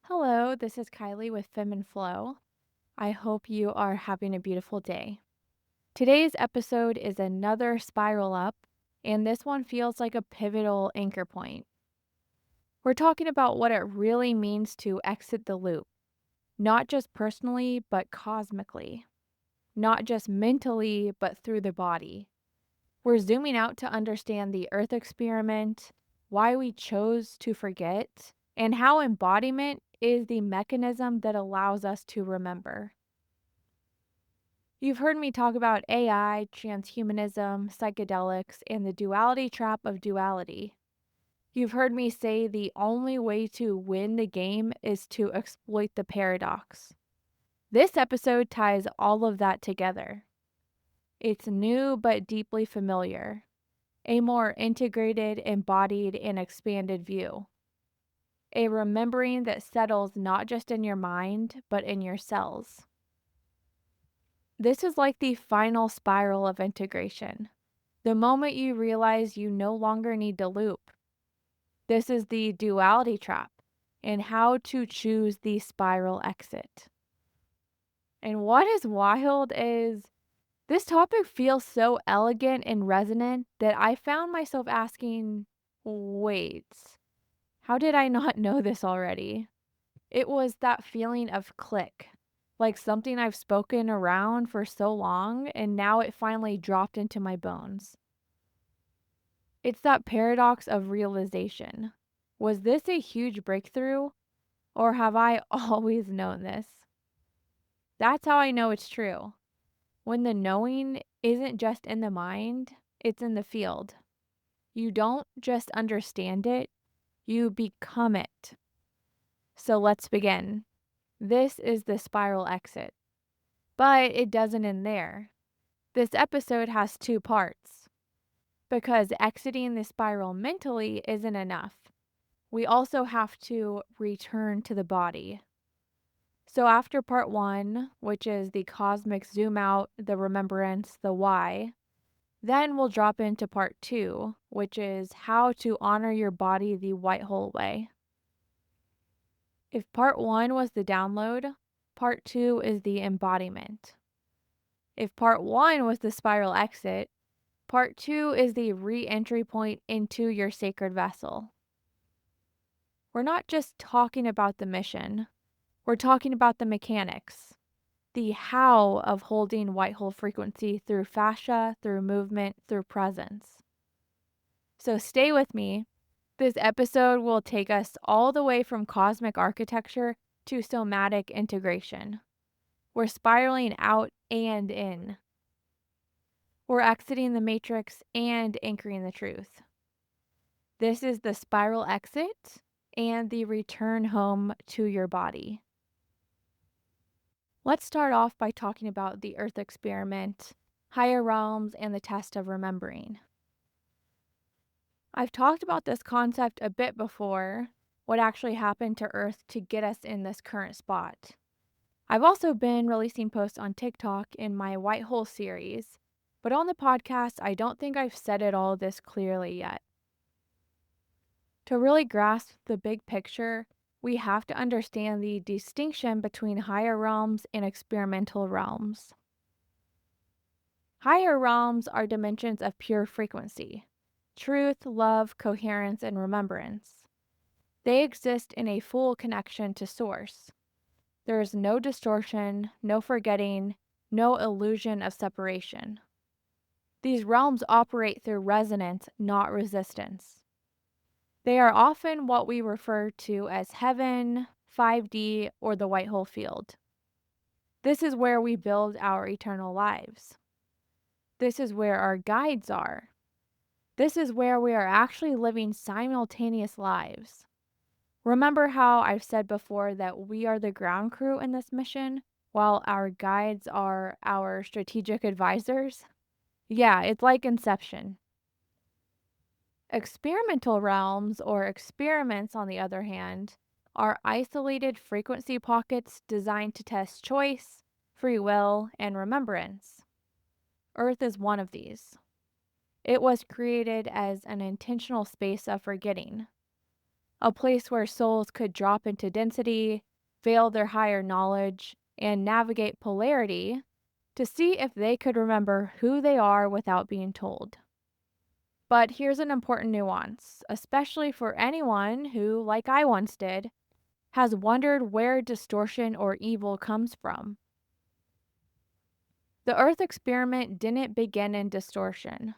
Hello, this is Kylie with Fem and Flow. I hope you are having a beautiful day. Today's episode is another spiral up, and this one feels like a pivotal anchor point. We're talking about what it really means to exit the loop, not just personally, but cosmically, not just mentally, but through the body. We're zooming out to understand the Earth experiment, why we chose to forget, and how embodiment is the mechanism that allows us to remember. You've heard me talk about AI, transhumanism, psychedelics, and the duality trap of duality. You've heard me say the only way to win the game is to exploit the paradox. This episode ties all of that together. It's new but deeply familiar, a more integrated, embodied, and expanded view. A remembering that settles not just in your mind, but in your cells. This is like the final spiral of integration. The moment you realize you no longer need to loop. This is the duality trap and how to choose the spiral exit. And what is wild is this topic feels so elegant and resonant that I found myself asking, wait, how did I not know this already? It was that feeling of click, like something I've spoken around for so long and now it finally dropped into my bones. It's that paradox of realization. Was this a huge breakthrough, or have I always known this? That's how I know it's true. When the knowing isn't just in the mind, it's in the field. You don't just understand it, you become it. So let's begin. This is the spiral exit. But it doesn't end there. This episode has two parts. Because exiting the spiral mentally isn't enough. We also have to return to the body. So after part one, which is the cosmic zoom out, the remembrance, the why, then we'll drop into part two, which is how to honor your body the white hole way. If part one was the download, part two is the embodiment. If part one was the spiral exit, part two is the re entry point into your sacred vessel. We're not just talking about the mission, we're talking about the mechanics, the how of holding white hole frequency through fascia, through movement, through presence. So stay with me. This episode will take us all the way from cosmic architecture to somatic integration. We're spiraling out and in. We're exiting the matrix and anchoring the truth. This is the spiral exit and the return home to your body. Let's start off by talking about the Earth experiment, higher realms, and the test of remembering. I've talked about this concept a bit before, what actually happened to Earth to get us in this current spot. I've also been releasing posts on TikTok in my White Hole series, but on the podcast, I don't think I've said it all this clearly yet. To really grasp the big picture, we have to understand the distinction between higher realms and experimental realms. Higher realms are dimensions of pure frequency, truth, love, coherence, and remembrance. They exist in a full connection to Source. There is no distortion, no forgetting, no illusion of separation. These realms operate through resonance, not resistance. They are often what we refer to as heaven, 5D, or the white hole field. This is where we build our eternal lives. This is where our guides are. This is where we are actually living simultaneous lives. Remember how I've said before that we are the ground crew in this mission, while our guides are our strategic advisors? Yeah, it's like Inception. Experimental realms, or experiments on the other hand, are isolated frequency pockets designed to test choice, free will, and remembrance. Earth is one of these. It was created as an intentional space of forgetting. a place where souls could drop into density, veil their higher knowledge, and navigate polarity to see if they could remember who they are without being told. But here's an important nuance, especially for anyone who, like I once did, has wondered where distortion or evil comes from. The Earth experiment didn't begin in distortion.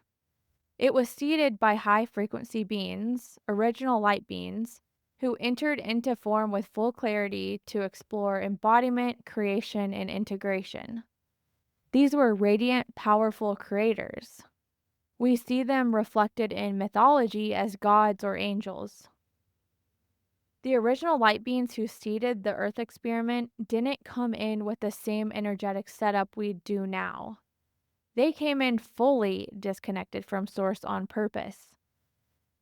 It was seeded by high frequency beings, original light beings, who entered into form with full clarity to explore embodiment, creation, and integration. These were radiant, powerful creators. We see them reflected in mythology as gods or angels. The original light beings who seeded the Earth experiment didn't come in with the same energetic setup we do now. They came in fully disconnected from Source on purpose.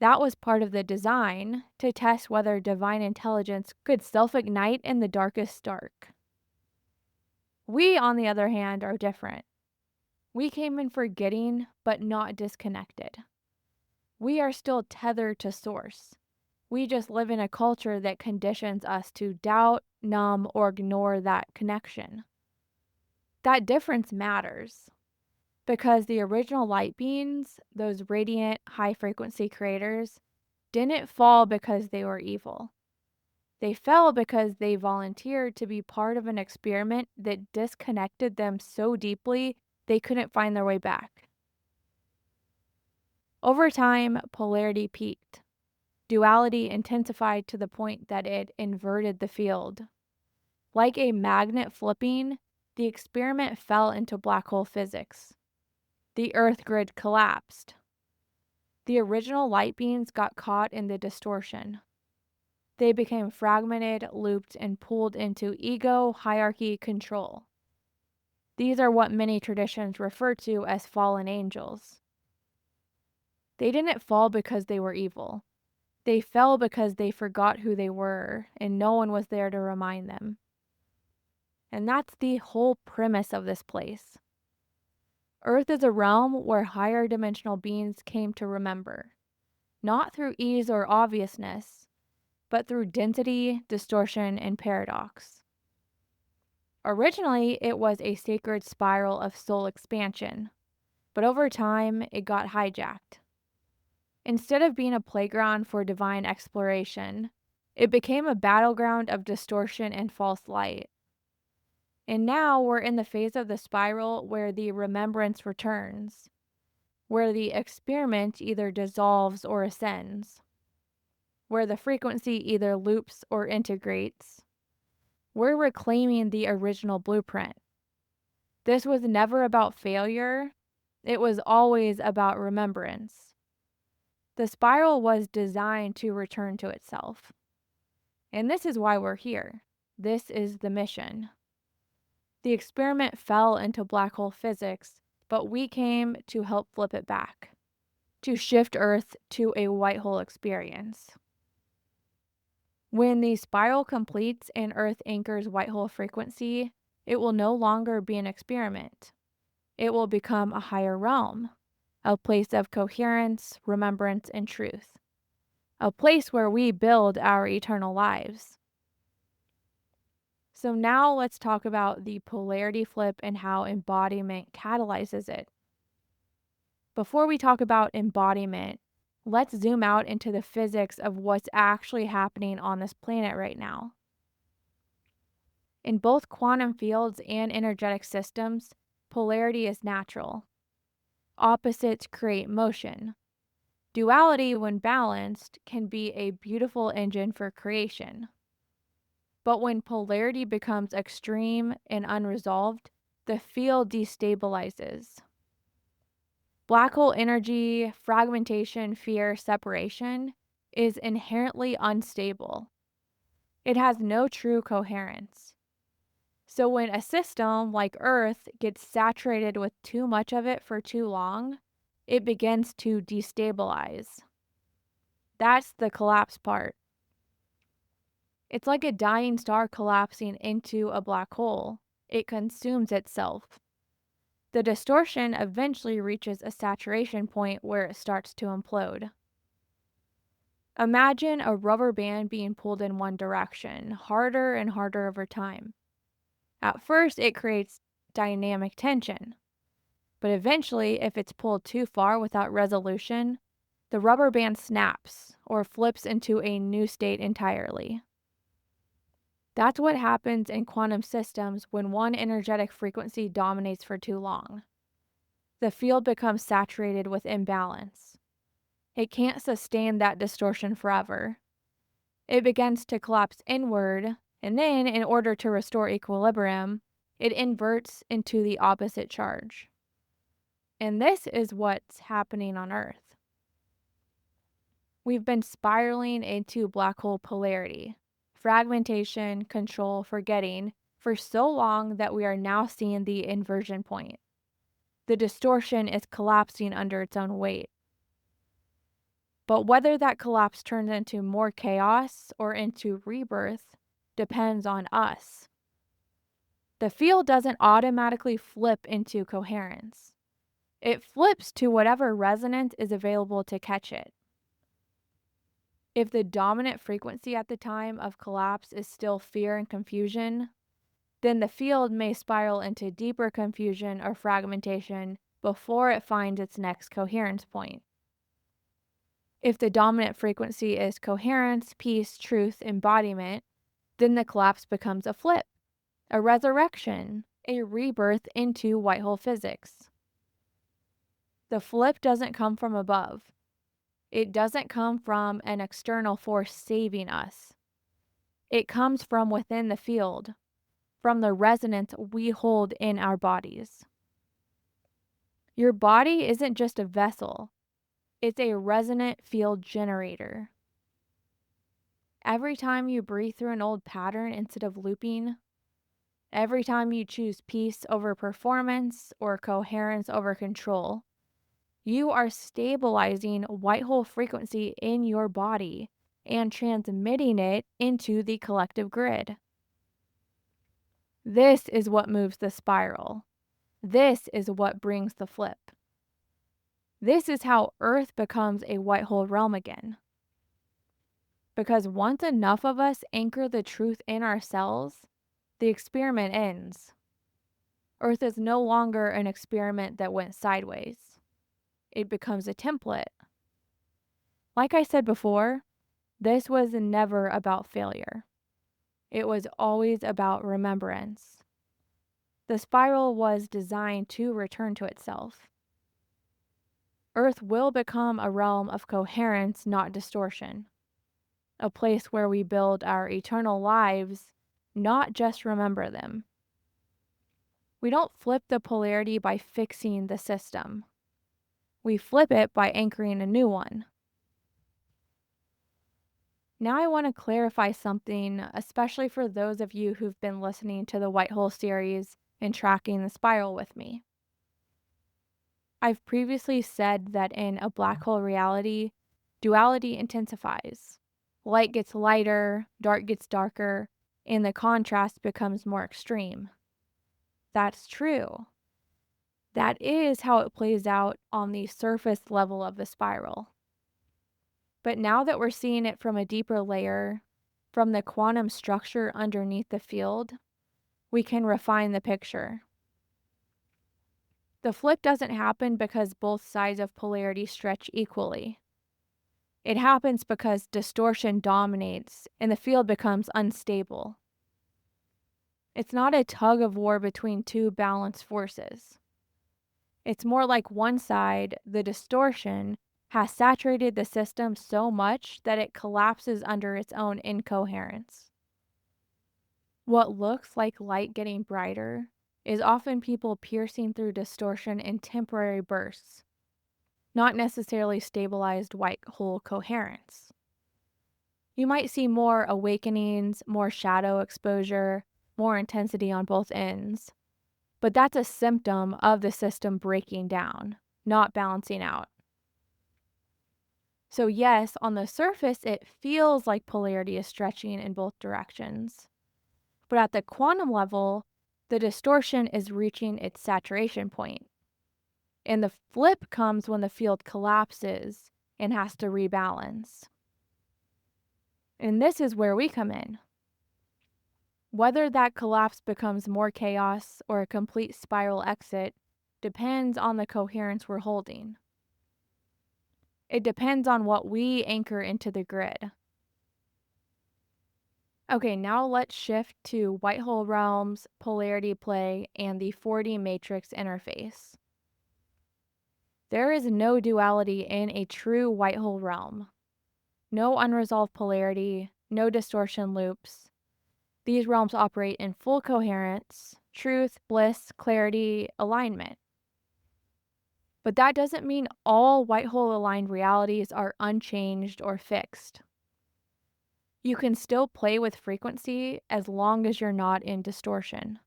That was part of the design to test whether divine intelligence could self ignite in the darkest dark. We, on the other hand, are different. We came in forgetting, but not disconnected. We are still tethered to Source. We just live in a culture that conditions us to doubt, numb, or ignore that connection. That difference matters because the original light beings, those radiant, high frequency creators, didn't fall because they were evil. They fell because they volunteered to be part of an experiment that disconnected them so deeply they couldn't find their way back. Over time, polarity peaked. Duality intensified to the point that it inverted the field. Like a magnet flipping, the experiment fell into black hole physics. The Earth grid collapsed. The original light beams got caught in the distortion. They became fragmented, looped, and pulled into ego, hierarchy, control. These are what many traditions refer to as fallen angels. They didn't fall because they were evil. They fell because they forgot who they were, and no one was there to remind them. And that's the whole premise of this place. Earth is a realm where higher dimensional beings came to remember, not through ease or obviousness, but through density, distortion, and paradox. Originally, it was a sacred spiral of soul expansion, but over time, it got hijacked. Instead of being a playground for divine exploration, it became a battleground of distortion and false light. And now we're in the phase of the spiral where the remembrance returns, where the experiment either dissolves or ascends, where the frequency either loops or integrates. We're reclaiming the original blueprint. This was never about failure, it was always about remembrance. The spiral was designed to return to itself. And this is why we're here. This is the mission. The experiment fell into black hole physics, but we came to help flip it back, to shift Earth to a white hole experience. When the spiral completes and Earth anchors white hole frequency, it will no longer be an experiment. It will become a higher realm, a place of coherence, remembrance, and truth, a place where we build our eternal lives. So now let's talk about the polarity flip and how embodiment catalyzes it. Before we talk about embodiment, let's zoom out into the physics of what's actually happening on this planet right now. In both quantum fields and energetic systems, polarity is natural. Opposites create motion. Duality, when balanced, can be a beautiful engine for creation. But when polarity becomes extreme and unresolved, the field destabilizes. Black hole energy, fragmentation, fear, separation is inherently unstable. It has no true coherence. So when a system like Earth gets saturated with too much of it for too long, it begins to destabilize. That's the collapse part. It's like a dying star collapsing into a black hole. It consumes itself. The distortion eventually reaches a saturation point where it starts to implode. Imagine a rubber band being pulled in one direction, harder and harder over time. At first, it creates dynamic tension, but eventually, if it's pulled too far without resolution, the rubber band snaps or flips into a new state entirely. That's what happens in quantum systems when one energetic frequency dominates for too long. The field becomes saturated with imbalance. It can't sustain that distortion forever. It begins to collapse inward, and then, in order to restore equilibrium, it inverts into the opposite charge. And this is what's happening on Earth. We've been spiraling into black hole polarity, fragmentation, control, forgetting for so long that we are now seeing the inversion point. The distortion is collapsing under its own weight. But whether that collapse turns into more chaos or into rebirth depends on us. The field doesn't automatically flip into coherence. It flips to whatever resonance is available to catch it. If the dominant frequency at the time of collapse is still fear and confusion, then the field may spiral into deeper confusion or fragmentation before it finds its next coherence point. If the dominant frequency is coherence, peace, truth, embodiment, then the collapse becomes a flip, a resurrection, a rebirth into white hole physics. The flip doesn't come from above. It doesn't come from an external force saving us. It comes from within the field, from the resonance we hold in our bodies. Your body isn't just a vessel, it's a resonant field generator. Every time you breathe through an old pattern instead of looping, every time you choose peace over performance or coherence over control, you are stabilizing white hole frequency in your body and transmitting it into the collective grid. This is what moves the spiral. This is what brings the flip. This is how Earth becomes a white hole realm again. Because once enough of us anchor the truth in ourselves, the experiment ends. Earth is no longer an experiment that went sideways. It becomes a template. Like I said before, this was never about failure. It was always about remembrance. The spiral was designed to return to itself. Earth will become a realm of coherence, not distortion. A place where we build our eternal lives, not just remember them. We don't flip the polarity by fixing the system. We flip it by anchoring a new one. Now I want to clarify something, especially for those of you who've been listening to the White Hole series and tracking the spiral with me. I've previously said that in a black hole reality, duality intensifies. Light gets lighter, dark gets darker, and the contrast becomes more extreme. That's true. That is how it plays out on the surface level of the spiral. But now that we're seeing it from a deeper layer, from the quantum structure underneath the field, we can refine the picture. The flip doesn't happen because both sides of polarity stretch equally. It happens because distortion dominates and the field becomes unstable. It's not a tug of war between two balanced forces. It's more like one side, the distortion, has saturated the system so much that it collapses under its own incoherence. What looks like light getting brighter is often people piercing through distortion in temporary bursts, not necessarily stabilized white hole coherence. You might see more awakenings, more shadow exposure, more intensity on both ends, but that's a symptom of the system breaking down, not balancing out. So yes, on the surface, it feels like polarity is stretching in both directions. But at the quantum level, the distortion is reaching its saturation point. And the flip comes when the field collapses and has to rebalance. And this is where we come in. Whether that collapse becomes more chaos or a complete spiral exit depends on the coherence we're holding. It depends on what we anchor into the grid. Okay, now let's shift to white hole realms, polarity play, and the 4D matrix interface. There is no duality in a true white hole realm. No unresolved polarity, no distortion loops. These realms operate in full coherence, truth, bliss, clarity, alignment. But that doesn't mean all white hole aligned realities are unchanged or fixed. You can still play with frequency as long as you're not in distortion.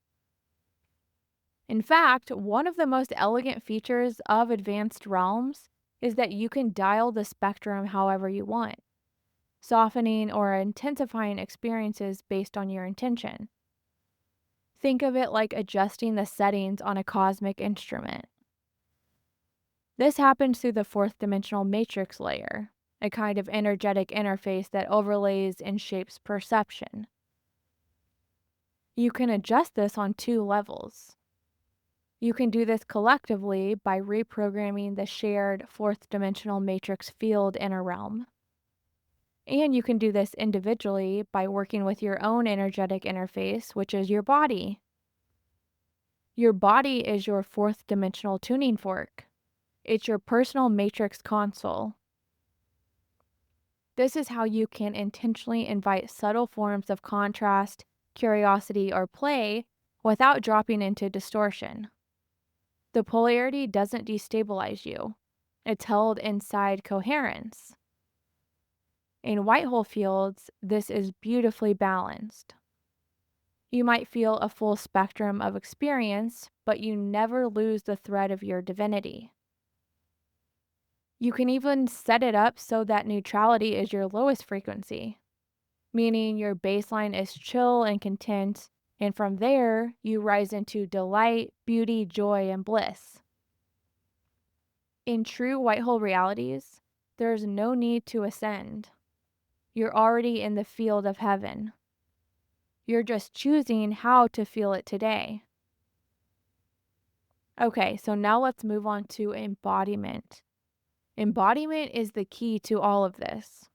In fact, one of the most elegant features of advanced realms is that you can dial the spectrum however you want, softening or intensifying experiences based on your intention. Think of it like adjusting the settings on a cosmic instrument. This happens through the fourth dimensional matrix layer, a kind of energetic interface that overlays and shapes perception. You can adjust this on two levels. You can do this collectively by reprogramming the shared fourth dimensional matrix field in a realm. And you can do this individually by working with your own energetic interface, which is your body. Your body is your fourth dimensional tuning fork. It's your personal matrix console. This is how you can intentionally invite subtle forms of contrast, curiosity, or play without dropping into distortion. The polarity doesn't destabilize you. It's held inside coherence. In white hole fields, this is beautifully balanced. You might feel a full spectrum of experience, but you never lose the thread of your divinity. You can even set it up so that neutrality is your lowest frequency, meaning your baseline is chill and content, and from there, you rise into delight, beauty, joy, and bliss. In true white hole realities, there's no need to ascend. You're already in the field of heaven. You're just choosing how to feel it today. Okay, so now let's move on to embodiment. Embodiment is the key to all of this.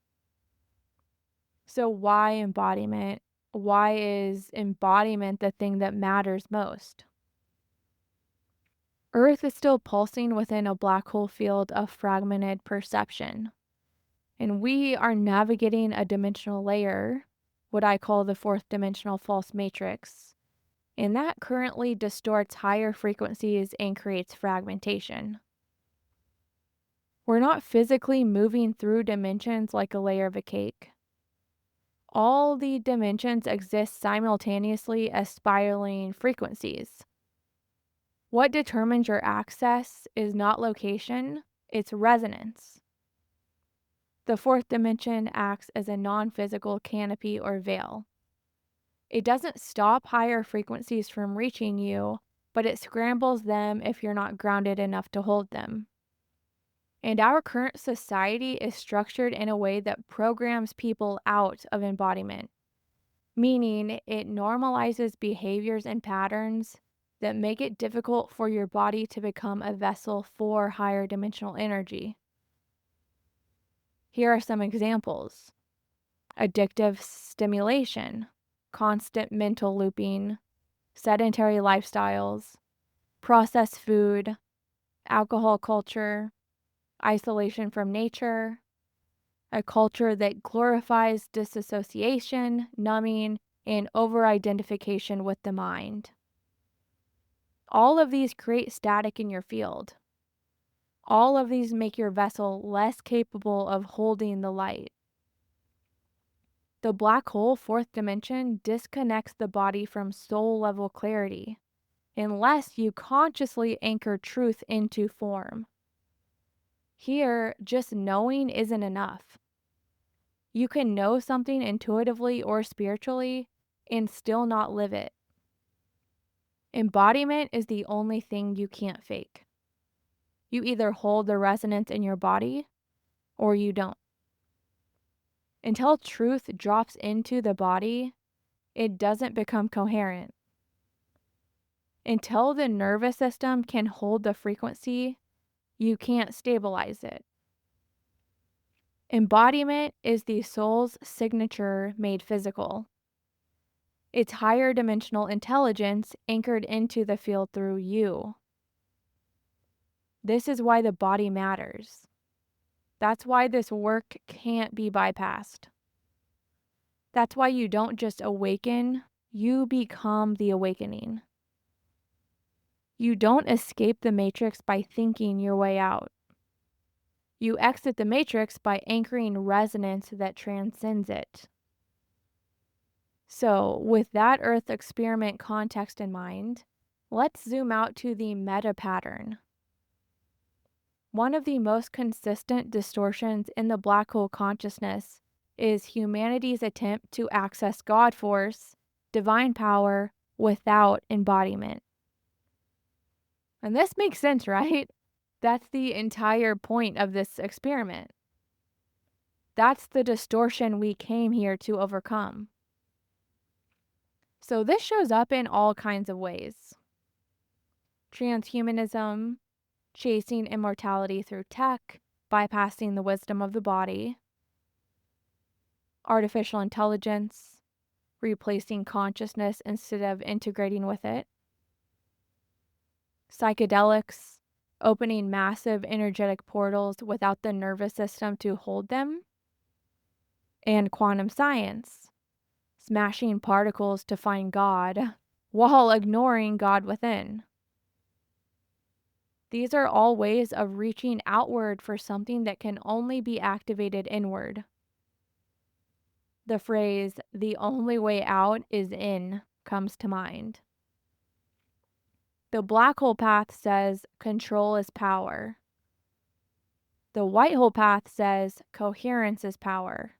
So, why embodiment? Why is embodiment the thing that matters most? Earth is still pulsing within a black hole field of fragmented perception. And we are navigating a dimensional layer, what I call the fourth dimensional false matrix. And that currently distorts higher frequencies and creates fragmentation. We're not physically moving through dimensions like a layer of a cake. All the dimensions exist simultaneously as spiraling frequencies. What determines your access is not location, it's resonance. The fourth dimension acts as a non-physical canopy or veil. It doesn't stop higher frequencies from reaching you, but it scrambles them if you're not grounded enough to hold them. And our current society is structured in a way that programs people out of embodiment, meaning it normalizes behaviors and patterns that make it difficult for your body to become a vessel for higher dimensional energy. Here are some examples: addictive stimulation, constant mental looping, sedentary lifestyles, processed food, alcohol culture, isolation from nature, a culture that glorifies disassociation, numbing, and over-identification with the mind. All of these create static in your field. All of these make your vessel less capable of holding the light. The black hole fourth dimension disconnects the body from soul level clarity unless you consciously anchor truth into form. Here, just knowing isn't enough. You can know something intuitively or spiritually and still not live it. Embodiment is the only thing you can't fake. You either hold the resonance in your body or you don't. Until truth drops into the body, it doesn't become coherent. Until the nervous system can hold the frequency, you can't stabilize it. Embodiment is the soul's signature made physical. It's higher dimensional intelligence anchored into the field through you. This is why the body matters. That's why this work can't be bypassed. That's why you don't just awaken, you become the awakening. You don't escape the matrix by thinking your way out. You exit the matrix by anchoring resonance that transcends it. So, with that Earth experiment context in mind, let's zoom out to the meta pattern. One of the most consistent distortions in the black hole consciousness is humanity's attempt to access God force, divine power, without embodiment. And this makes sense, right? That's the entire point of this experiment. That's the distortion we came here to overcome. So this shows up in all kinds of ways. Transhumanism, chasing immortality through tech, bypassing the wisdom of the body. Artificial intelligence, replacing consciousness instead of integrating with it. Psychedelics, opening massive energetic portals without the nervous system to hold them. And quantum science, smashing particles to find God while ignoring God within. These are all ways of reaching outward for something that can only be activated inward. The phrase, the only way out is in, comes to mind. The black hole path says control is power. The white hole path says coherence is power.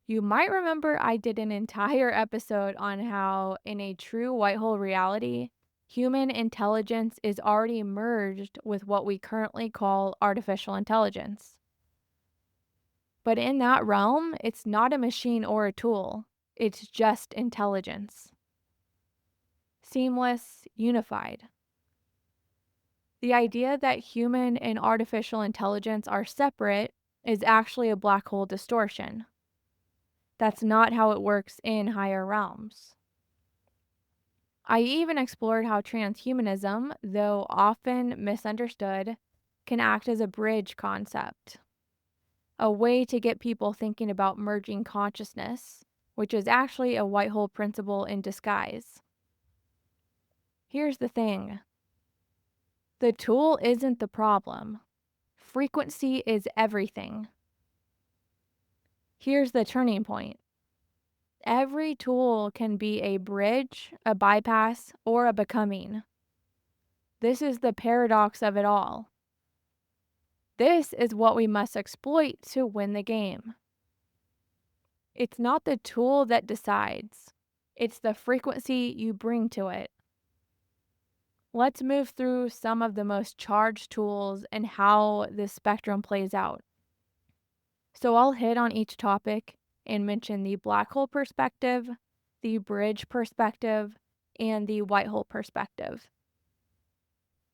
You might remember I did an entire episode on how, in a true white hole reality, human intelligence is already merged with what we currently call artificial intelligence. But in that realm, it's not a machine or a tool, it's just intelligence. Seamless, unified. The idea that human and artificial intelligence are separate is actually a black hole distortion. That's not how it works in higher realms. I even explored how transhumanism, though often misunderstood, can act as a bridge concept, a way to get people thinking about merging consciousness, which is actually a white hole principle in disguise. Here's the thing. The tool isn't the problem. Frequency is everything. Here's the turning point. Every tool can be a bridge, a bypass, or a becoming. This is the paradox of it all. This is what we must exploit to win the game. It's not the tool that decides. It's the frequency you bring to it. Let's move through some of the most charged tools and how this spectrum plays out. So I'll hit on each topic and mention the black hole perspective, the bridge perspective, and the white hole perspective.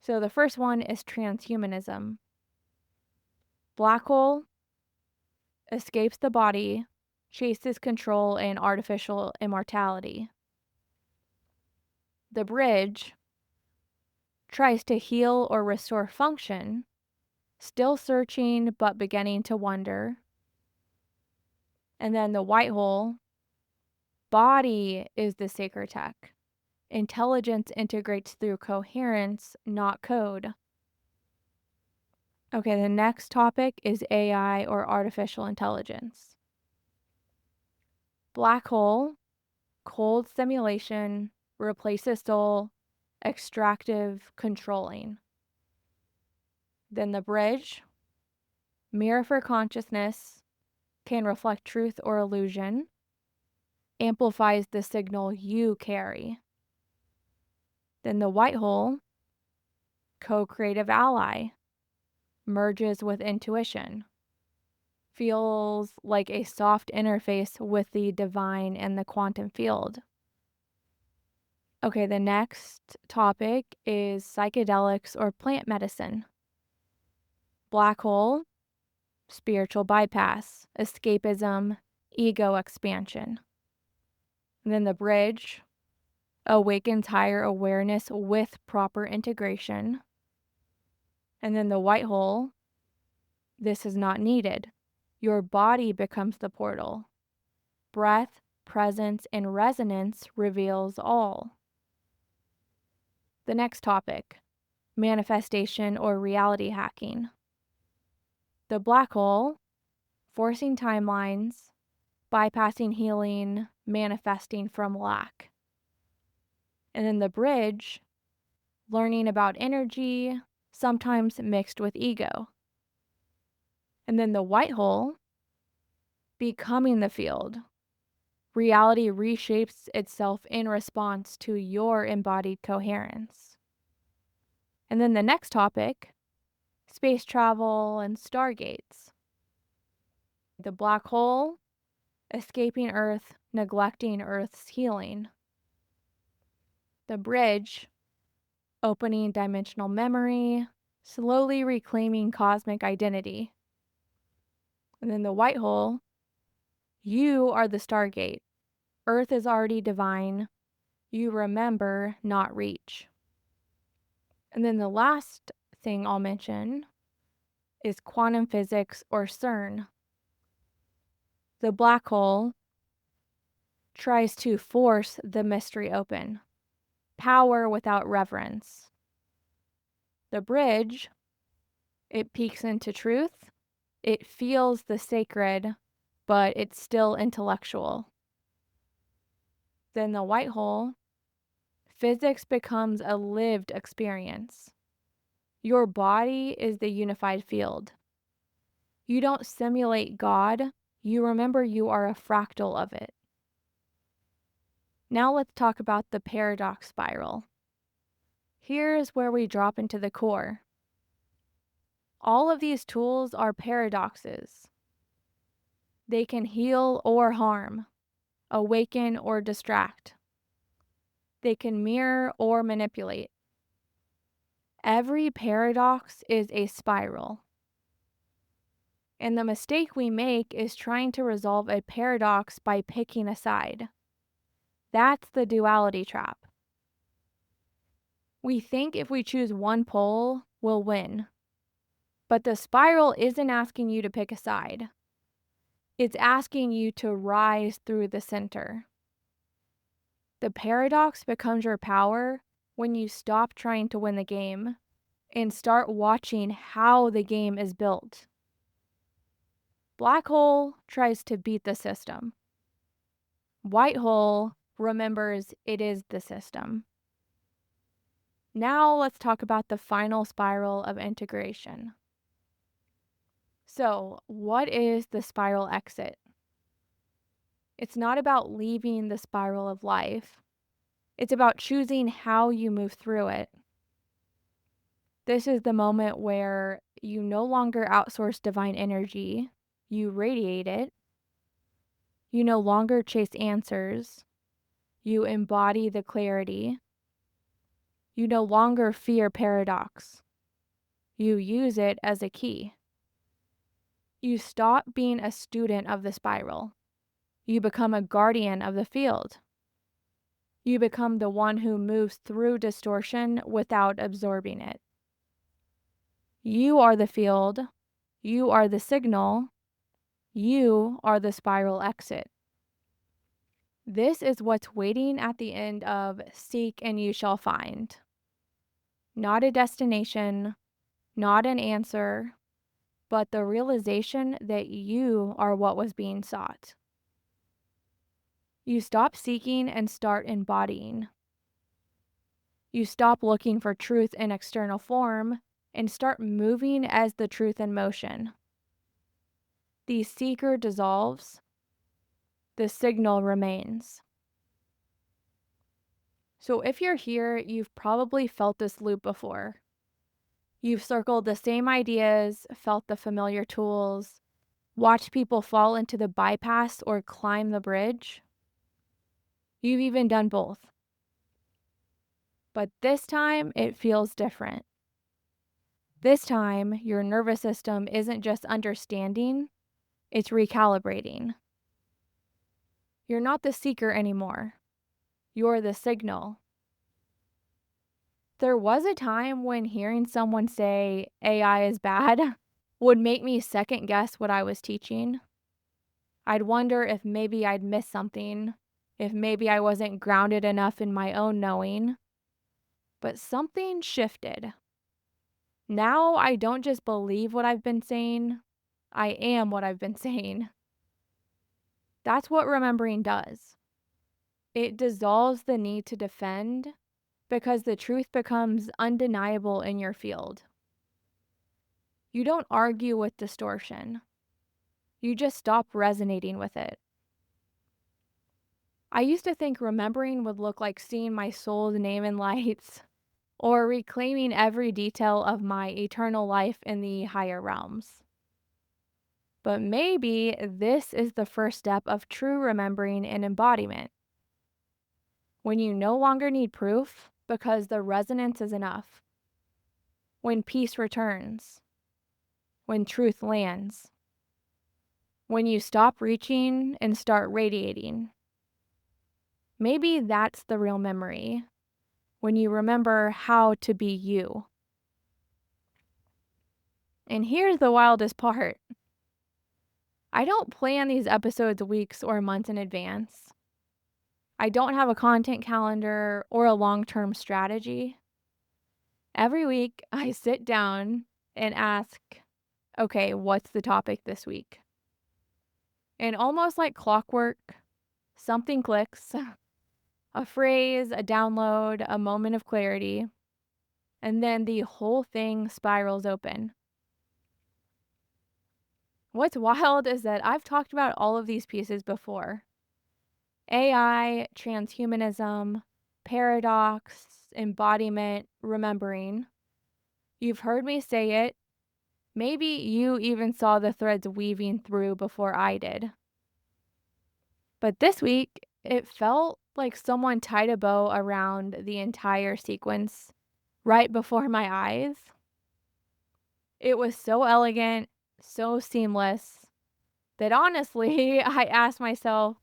So the first one is transhumanism. Black hole escapes the body, chases control and artificial immortality. The bridge tries to heal or restore function, still searching but beginning to wonder. And then the white hole, body is the sacred tech. Intelligence integrates through coherence, not code. Okay, the next topic is AI or artificial intelligence. Black hole, cold simulation, replaces soul, extractive, controlling. Then the bridge, mirror for consciousness, can reflect truth or illusion, amplifies the signal you carry. Then the white hole, co-creative ally, merges with intuition, feels like a soft interface with the divine and the quantum field. Okay, the next topic is psychedelics or plant medicine. Black hole, spiritual bypass, escapism, ego expansion. And then the bridge awakens higher awareness with proper integration. And then the white hole, this is not needed. Your body becomes the portal. Breath, presence, and resonance reveals all. The next topic, manifestation or reality hacking. The black hole, forcing timelines, bypassing healing, manifesting from lack. And then the bridge, learning about energy, sometimes mixed with ego. And then the white hole, becoming the field. Reality reshapes itself in response to your embodied coherence. And then the next topic, space travel and stargates. The black hole, escaping Earth, neglecting Earth's healing. The bridge, opening dimensional memory, slowly reclaiming cosmic identity. And then the white hole, you are the stargate. Earth is already divine. You remember, not reach. And then the last thing I'll mention is quantum physics or CERN. The black hole tries to force the mystery open. Power without reverence. The bridge, it peeks into truth. It feels the sacred, but it's still intellectual. Then the white hole, physics becomes a lived experience. Your body is the unified field. You don't simulate God, you remember you are a fractal of it. Now let's talk about the paradox spiral. Here's where we drop into the core. All of these tools are paradoxes. They can heal or harm, awaken or distract. They can mirror or manipulate. Every paradox is a spiral. And the mistake we make is trying to resolve a paradox by picking a side. That's the duality trap. We think if we choose one pole, we'll win. But the spiral isn't asking you to pick a side. It's asking you to rise through the center. The paradox becomes your power when you stop trying to win the game and start watching how the game is built. Black hole tries to beat the system. White hole remembers it is the system. Now let's talk about the final spiral of integration. So, what is the spiral exit? It's not about leaving the spiral of life. It's about choosing how you move through it. This is the moment where you no longer outsource divine energy, you radiate it. You no longer chase answers, you embody the clarity. You no longer fear paradox, you use it as a key. You stop being a student of the spiral. You become a guardian of the field. You become the one who moves through distortion without absorbing it. You are the field. You are the signal. You are the spiral exit. This is what's waiting at the end of Seek and You Shall Find. Not a destination, not an answer, but the realization that you are what was being sought. You stop seeking and start embodying. You stop looking for truth in external form and start moving as the truth in motion. The seeker dissolves, the signal remains. So if you're here, you've probably felt this loop before. You've circled the same ideas, felt the familiar tools, watched people fall into the bypass or climb the bridge. You've even done both. But this time, it feels different. This time, your nervous system isn't just understanding, it's recalibrating. You're not the seeker anymore. You're the signal. There was a time when hearing someone say AI is bad would make me second guess what I was teaching. I'd wonder if maybe I'd missed something, if maybe I wasn't grounded enough in my own knowing. But something shifted. Now I don't just believe what I've been saying, I am what I've been saying. That's what remembering does. It dissolves the need to defend because the truth becomes undeniable in your field. You don't argue with distortion. You just stop resonating with it. I used to think remembering would look like seeing my soul's name in lights or reclaiming every detail of my eternal life in the higher realms. But maybe this is the first step of true remembering and embodiment. When you no longer need proof because the resonance is enough. When peace returns. When truth lands. When you stop reaching and start radiating. Maybe that's the real memory. When you remember how to be you. And here's the wildest part. I don't plan these episodes weeks or months in advance. I don't have a content calendar or a long-term strategy. Every week, I sit down and ask, okay, what's the topic this week? And almost like clockwork, something clicks, a phrase, a download, a moment of clarity, and then the whole thing spirals open. What's wild is that I've talked about all of these pieces before. AI, transhumanism, paradox, embodiment, remembering. You've heard me say it. Maybe you even saw the threads weaving through before I did. But this week, it felt like someone tied a bow around the entire sequence right before my eyes. It was so elegant, so seamless, that honestly, I asked myself,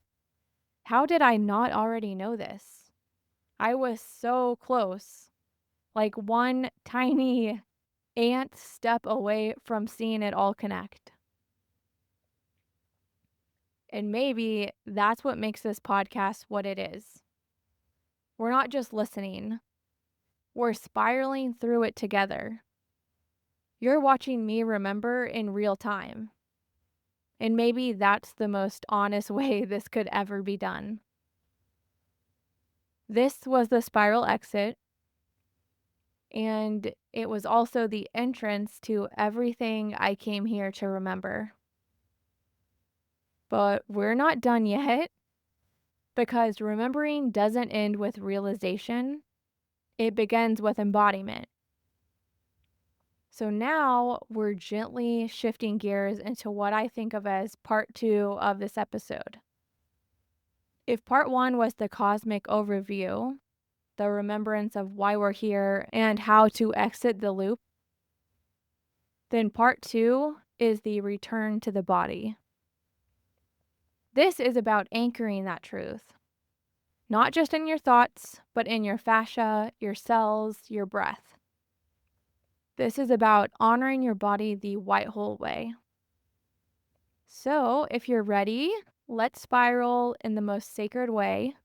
how did I not already know this? I was so close, like one tiny ant step away from seeing it all connect. And maybe that's what makes this podcast what it is. We're not just listening, we're spiraling through it together. You're watching me remember in real time. And maybe that's the most honest way this could ever be done. This was the spiral exit, and it was also the entrance to everything I came here to remember. But we're not done yet, because remembering doesn't end with realization, it begins with embodiment. So now we're gently shifting gears into what I think of as part 2 of this episode. If part 1 was the cosmic overview, the remembrance of why we're here and how to exit the loop, then part 2 is the return to the body. This is about anchoring that truth, not just in your thoughts, but in your fascia, your cells, your breath. This is about honoring your body the white hole way. So, if you're ready, let's spiral in the most sacred way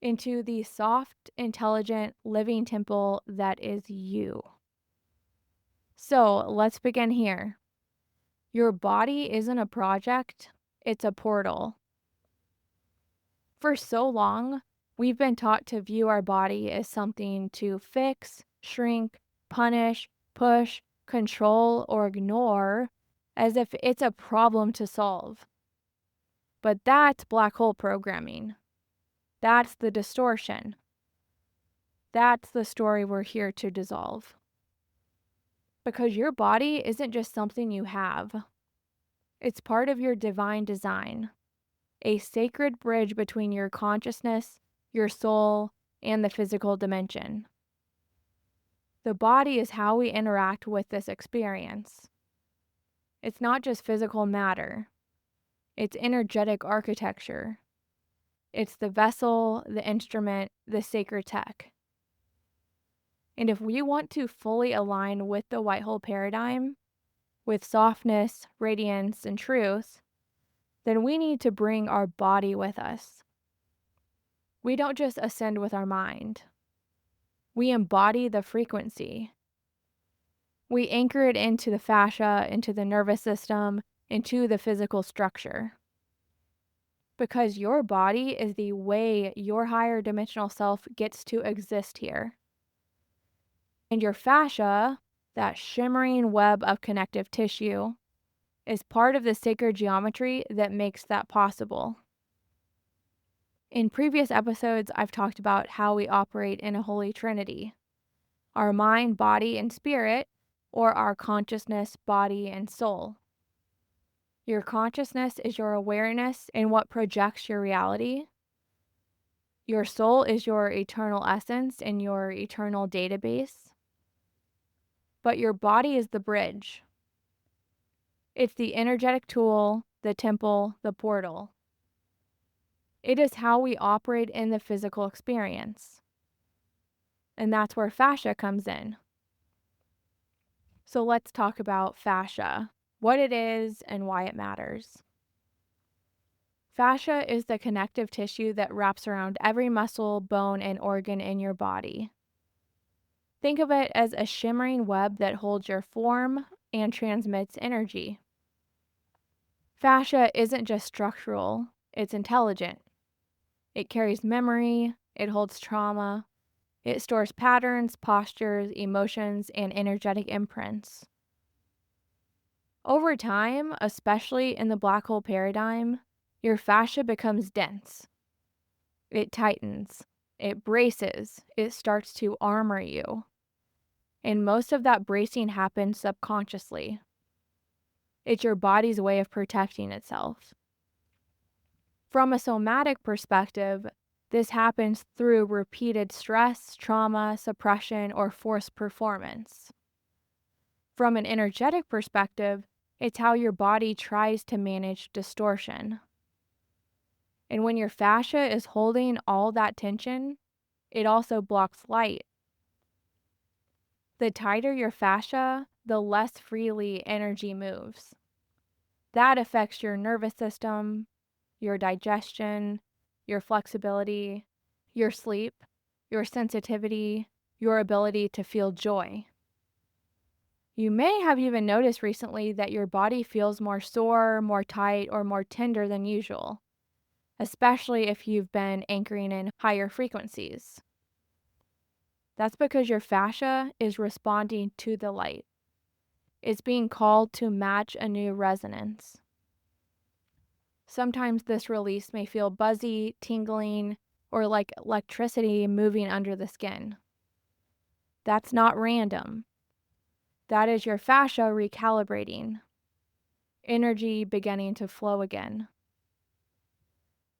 into the soft, intelligent, living temple that is you. So, let's begin here. Your body isn't a project, it's a portal. For so long, we've been taught to view our body as something to fix, shrink, punish, push, control, or ignore, as if it's a problem to solve. But that's black hole programming. That's the distortion. That's the story we're here to dissolve. Because your body isn't just something you have. It's part of your divine design, a sacred bridge between your consciousness, your soul, and the physical dimension. The body is how we interact with this experience. It's not just physical matter, it's energetic architecture. It's the vessel, the instrument, the sacred tech. And if we want to fully align with the white hole paradigm, with softness, radiance, and truth, then we need to bring our body with us. We don't just ascend with our mind. We embody the frequency. We anchor it into the fascia, into the nervous system, into the physical structure. Because your body is the way your higher dimensional self gets to exist here. And your fascia, that shimmering web of connective tissue, is part of the sacred geometry that makes that possible. In previous episodes, I've talked about how we operate in a holy trinity: our mind, body, and spirit, or our consciousness, body, and soul. Your consciousness is your awareness and what projects your reality. Your soul is your eternal essence and your eternal database. But your body is the bridge. It's the energetic tool, the temple, the portal. It is how we operate in the physical experience. And that's where fascia comes in. So let's talk about fascia, what it is and why it matters. Fascia is the connective tissue that wraps around every muscle, bone, and organ in your body. Think of it as a shimmering web that holds your form and transmits energy. Fascia isn't just structural, it's intelligent. It carries memory, it holds trauma, it stores patterns, postures, emotions, and energetic imprints. Over time, especially in the black hole paradigm, your fascia becomes dense. It tightens, it braces, it starts to armor you. And most of that bracing happens subconsciously. It's your body's way of protecting itself. From a somatic perspective, this happens through repeated stress, trauma, suppression, or forced performance. From an energetic perspective, it's how your body tries to manage distortion. And when your fascia is holding all that tension, it also blocks light. The tighter your fascia, the less freely energy moves. That affects your nervous system, your digestion, your flexibility, your sleep, your sensitivity, your ability to feel joy. You may have even noticed recently that your body feels more sore, more tight, or more tender than usual, especially if you've been anchoring in higher frequencies. That's because your fascia is responding to the light. It's being called to match a new resonance. Sometimes this release may feel buzzy, tingling, or like electricity moving under the skin. That's not random. That is your fascia recalibrating, energy beginning to flow again.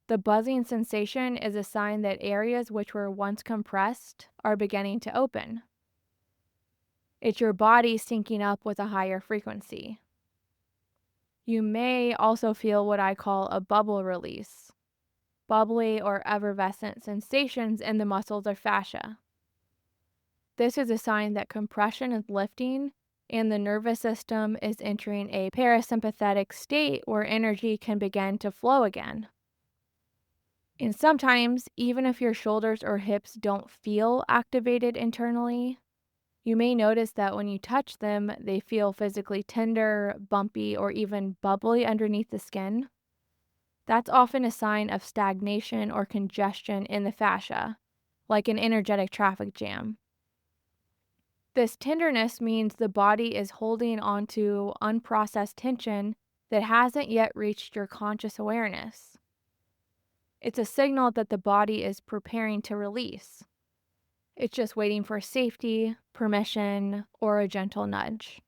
The buzzing sensation is a sign that areas which were once compressed are beginning to open. It's your body syncing up with a higher frequency. You may also feel what I call a bubble release, bubbly or effervescent sensations in the muscles or fascia. This is a sign that compression is lifting and the nervous system is entering a parasympathetic state where energy can begin to flow again. And sometimes, even if your shoulders or hips don't feel activated internally, you may notice that when you touch them, they feel physically tender, bumpy, or even bubbly underneath the skin. That's often a sign of stagnation or congestion in the fascia, like an energetic traffic jam. This tenderness means the body is holding onto unprocessed tension that hasn't yet reached your conscious awareness. It's a signal that the body is preparing to release. It's just waiting for safety, permission, or a gentle nudge.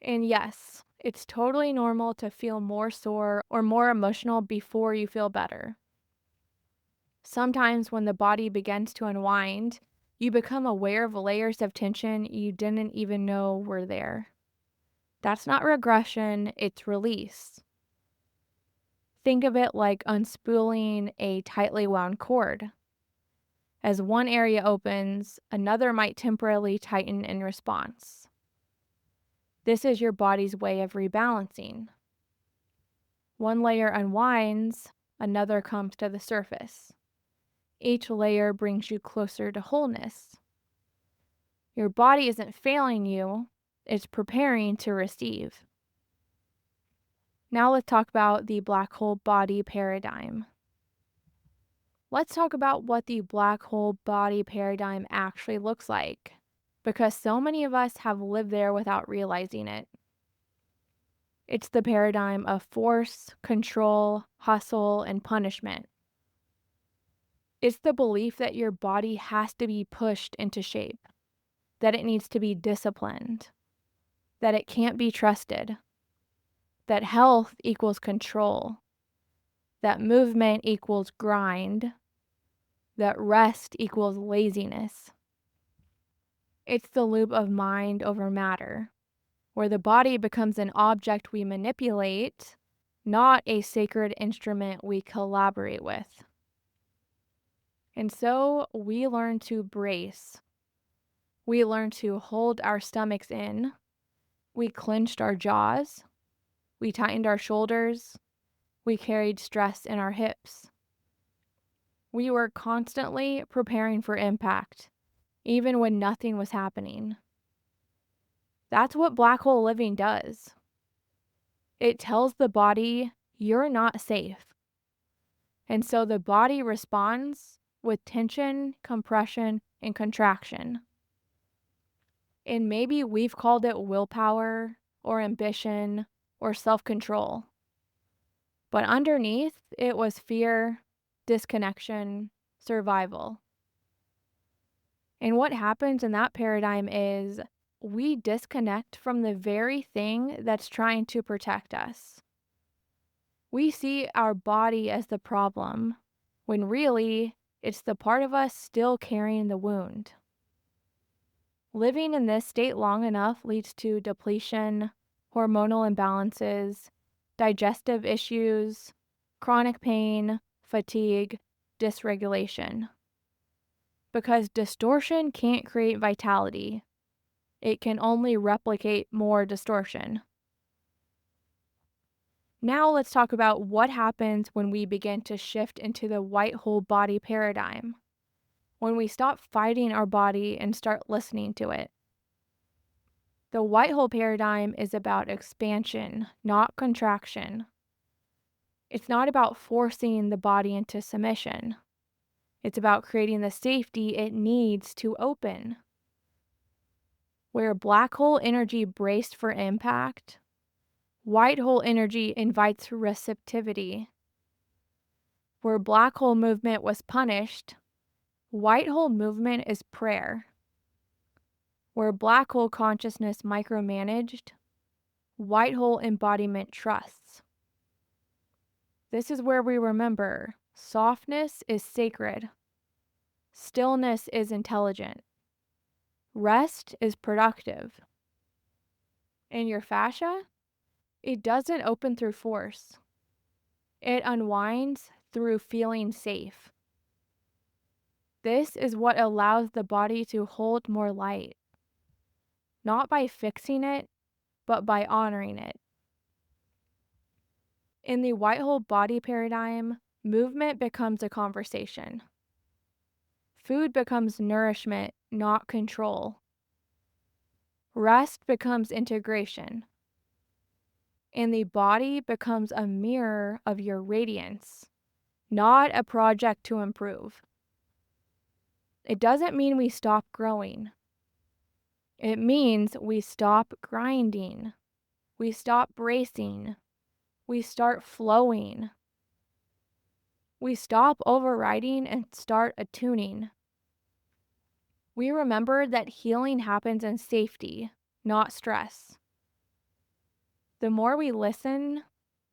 And yes, It's totally normal to feel more sore or more emotional before you feel better. Sometimes, when the body begins to unwind, you become aware of layers of tension you didn't even know were there. That's not regression, it's release. Think of it like unspooling a tightly wound cord. As one area opens, another might temporarily tighten in response. This is your body's way of rebalancing. One layer unwinds, another comes to the surface. Each layer brings you closer to wholeness. Your body isn't failing you, it's preparing to receive. Now let's talk about the black hole body paradigm. Let's talk about what the black hole body paradigm actually looks like, because so many of us have lived there without realizing it. It's the paradigm of force, control, hustle, and punishment. It's the belief that your body has to be pushed into shape, that it needs to be disciplined, that it can't be trusted, that health equals control, that movement equals grind, that rest equals laziness. It's the loop of mind over matter, where the body becomes an object we manipulate, not a sacred instrument we collaborate with. And so we learn to brace. We learn to hold our stomachs in. We clenched our jaws. We tightened our shoulders. We carried stress in our hips. We were constantly preparing for impact, even when nothing was happening. That's what black hole living does. It tells the body, you're not safe. And so the body responds with tension, compression, and contraction. And maybe we've called it willpower or ambition or self-control. But underneath, it was fear, disconnection, survival. And what happens in that paradigm is we disconnect from the very thing that's trying to protect us. We see our body as the problem, when really it's the part of us still carrying the wound. Living in this state long enough leads to depletion, hormonal imbalances, digestive issues, chronic pain, fatigue, dysregulation. Because distortion can't create vitality, it can only replicate more distortion. Now let's talk about what happens when we begin to shift into the white hole body paradigm, when we stop fighting our body and start listening to it. The white hole paradigm is about expansion, not contraction. It's not about forcing the body into submission. It's about creating the safety it needs to open. Where black hole energy braced for impact, white hole energy invites receptivity. Where black hole movement was punished, white hole movement is prayer. Where black hole consciousness micromanaged, white hole embodiment trusts. This is where we remember softness is sacred, stillness is intelligent, rest is productive. And your fascia, it doesn't open through force. It unwinds through feeling safe. This is what allows the body to hold more light, not by fixing it, but by honoring it. In the white hole body paradigm, movement becomes a conversation. Food becomes nourishment, not control. Rest becomes integration. And the body becomes a mirror of your radiance, not a project to improve. It doesn't mean we stop growing. It means we stop grinding. We stop bracing. We start flowing. We stop overriding and start attuning. We remember that healing happens in safety, not stress. The more we listen,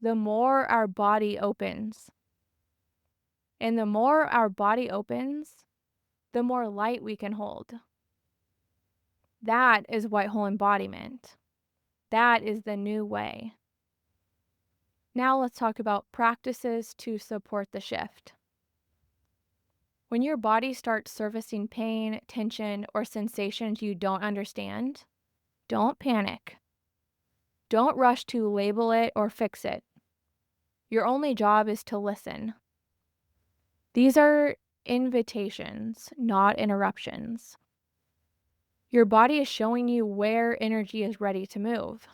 the more our body opens. And the more our body opens, the more light we can hold. That is white hole embodiment. That is the new way. Now let's talk about practices to support the shift. When your body starts surfacing pain, tension, or sensations you don't understand, don't panic. Don't rush to label it or fix it. Your only job is to listen. These are invitations, not interruptions. Your body is showing you where energy is ready to move.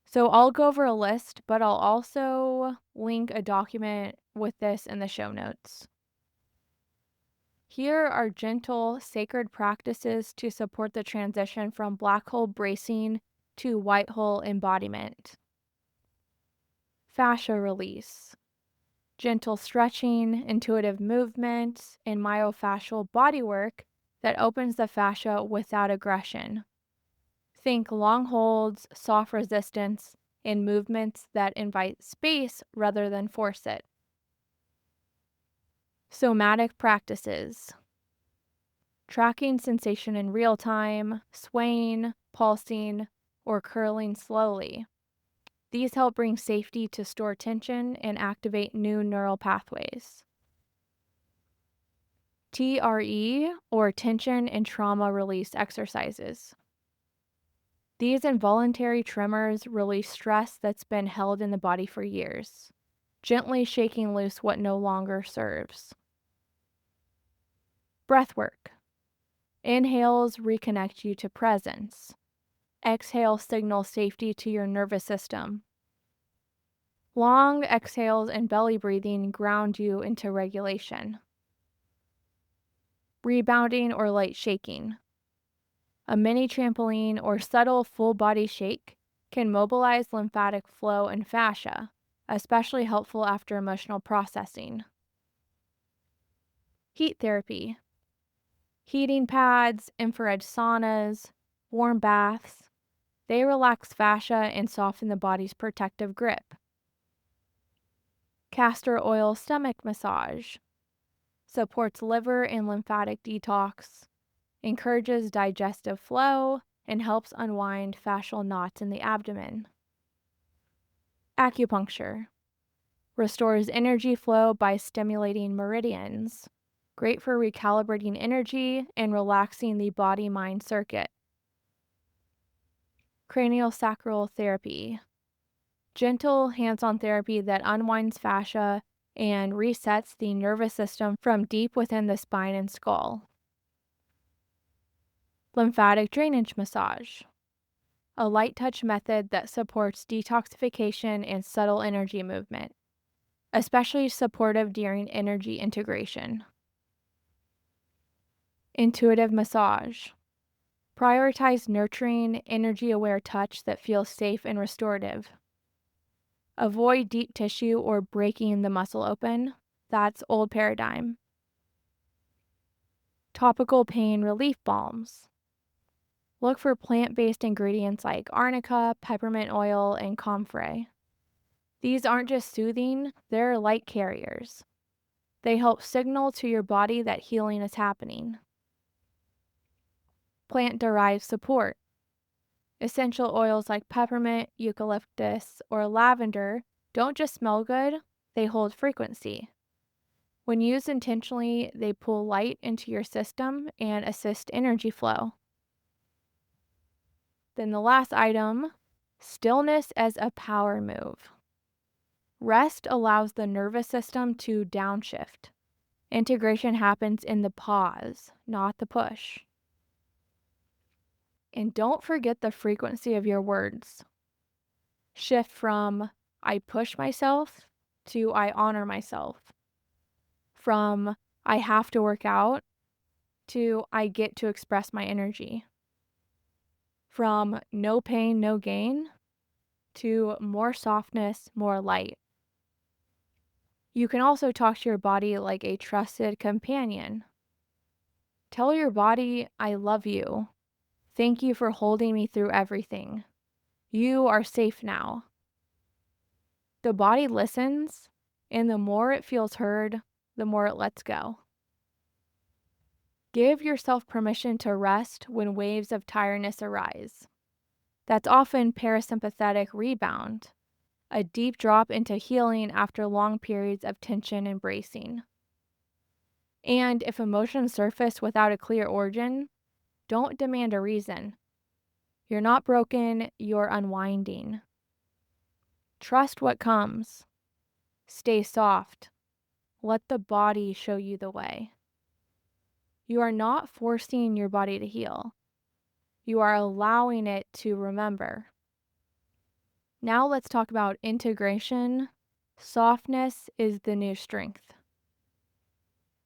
So I'll go over a list, but I'll also link a document with this in the show notes. Here are gentle, sacred practices to support the transition from black hole bracing to white hole embodiment. Fascia release. Gentle stretching, intuitive movement, and myofascial bodywork that opens the fascia without aggression. Think long holds, soft resistance, and movements that invite space rather than force it. Somatic practices. Tracking sensation in real time, swaying, pulsing, or curling slowly. These help bring safety to store tension and activate new neural pathways. TRE, or tension and trauma release exercises. These involuntary tremors release stress that's been held in the body for years, gently shaking loose what no longer serves. Breathwork. Inhales reconnect you to presence. Exhale signals safety to your nervous system. Long exhales and belly breathing ground you into regulation. Rebounding or light shaking. A mini trampoline or subtle full body shake can mobilize lymphatic flow and fascia, especially helpful after emotional processing. Heat therapy. Heating pads, infrared saunas, warm baths, they relax fascia and soften the body's protective grip. Castor oil stomach massage. Supports liver and lymphatic detox, encourages digestive flow, and helps unwind fascial knots in the abdomen. Acupuncture. Restores energy flow by stimulating meridians. Great for recalibrating energy and relaxing the body-mind circuit. Craniosacral therapy. Gentle hands-on therapy that unwinds fascia and resets the nervous system from deep within the spine and skull. Lymphatic drainage massage. A light touch method that supports detoxification and subtle energy movement, especially supportive during energy integration. Intuitive massage. Prioritize nurturing, energy-aware touch that feels safe and restorative. Avoid deep tissue or breaking the muscle open. That's old paradigm. Topical pain relief balms. Look for plant-based ingredients like arnica, peppermint oil, and comfrey. These aren't just soothing, they're light carriers. They help signal to your body that healing is happening. Plant-derived support. Essential oils like peppermint, eucalyptus, or lavender don't just smell good, they hold frequency. When used intentionally, they pull light into your system and assist energy flow. Then the last item, stillness as a power move. Rest allows the nervous system to downshift. Integration happens in the pause, not the push. And don't forget the frequency of your words. Shift from I push myself to I honor myself. From I have to work out to I get to express my energy. From no pain, no gain to more softness, more light. You can also talk to your body like a trusted companion. Tell your body, I love you. Thank you for holding me through everything. You are safe now. The body listens, and the more it feels heard, the more it lets go. Give yourself permission to rest when waves of tiredness arise. That's often parasympathetic rebound, a deep drop into healing after long periods of tension and bracing. And if emotions surface without a clear origin, don't demand a reason. You're not broken, you're unwinding. Trust what comes. Stay soft. Let the body show you the way. You are not forcing your body to heal. You are allowing it to remember. Now let's talk about integration. Softness is the new strength.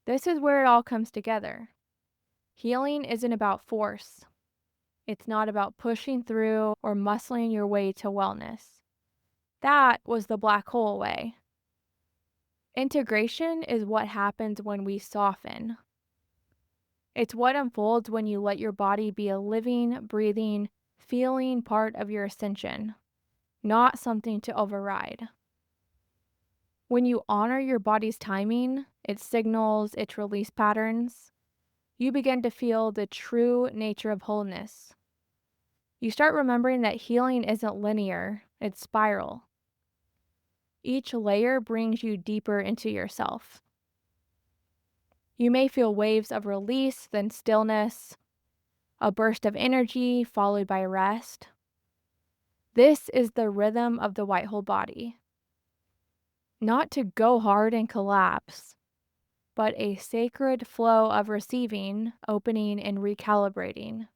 This is where it all comes together. Healing isn't about force. It's not about pushing through or muscling your way to wellness. That was the black hole way. Integration is what happens when we soften. It's what unfolds when you let your body be a living, breathing, feeling part of your ascension, not something to override. When you honor your body's timing, its signals, its release patterns, you begin to feel the true nature of wholeness. You start remembering that healing isn't linear, it's spiral. Each layer brings you deeper into yourself. You may feel waves of release, then stillness, a burst of energy followed by rest. This is the rhythm of the white hole body. Not to go hard and collapse, but a sacred flow of receiving, opening, and recalibrating.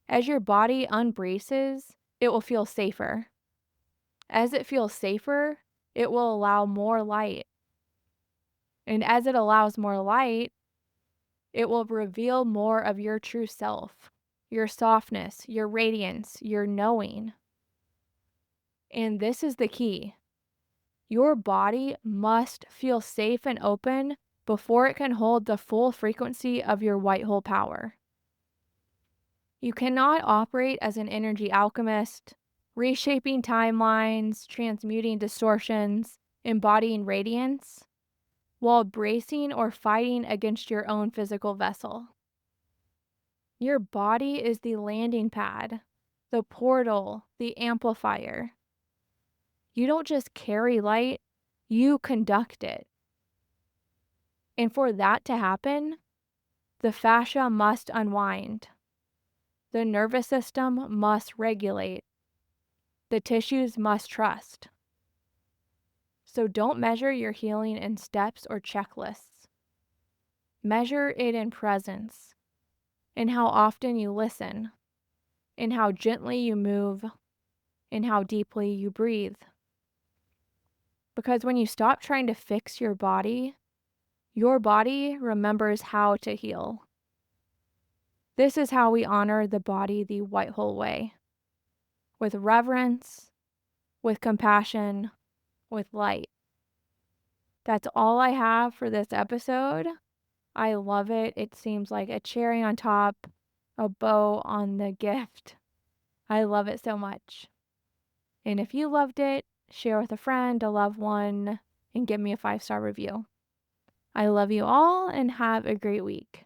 As your body unbraces, it will feel safer. As it feels safer, it will allow more light. And as it allows more light, it will reveal more of your true self, your softness, your radiance, your knowing. And this is the key. Your body must feel safe and open before it can hold the full frequency of your white hole power. You cannot operate as an energy alchemist, reshaping timelines, transmuting distortions, embodying radiance, while bracing or fighting against your own physical vessel. Your body is the landing pad, the portal, the amplifier. You don't just carry light, you conduct it. And for that to happen, the fascia must unwind. The nervous system must regulate. The tissues must trust. So don't measure your healing in steps or checklists. Measure it in presence, in how often you listen, in how gently you move, in how deeply you breathe. Because when you stop trying to fix your body remembers how to heal. This is how we honor the body the white hole way. With reverence, with compassion, with light. That's all I have for this episode. I love it. It seems like a cherry on top, a bow on the gift. I love it so much. And if you loved it, share with a friend, a loved one, and give me a 5-star review. I love you all and have a great week.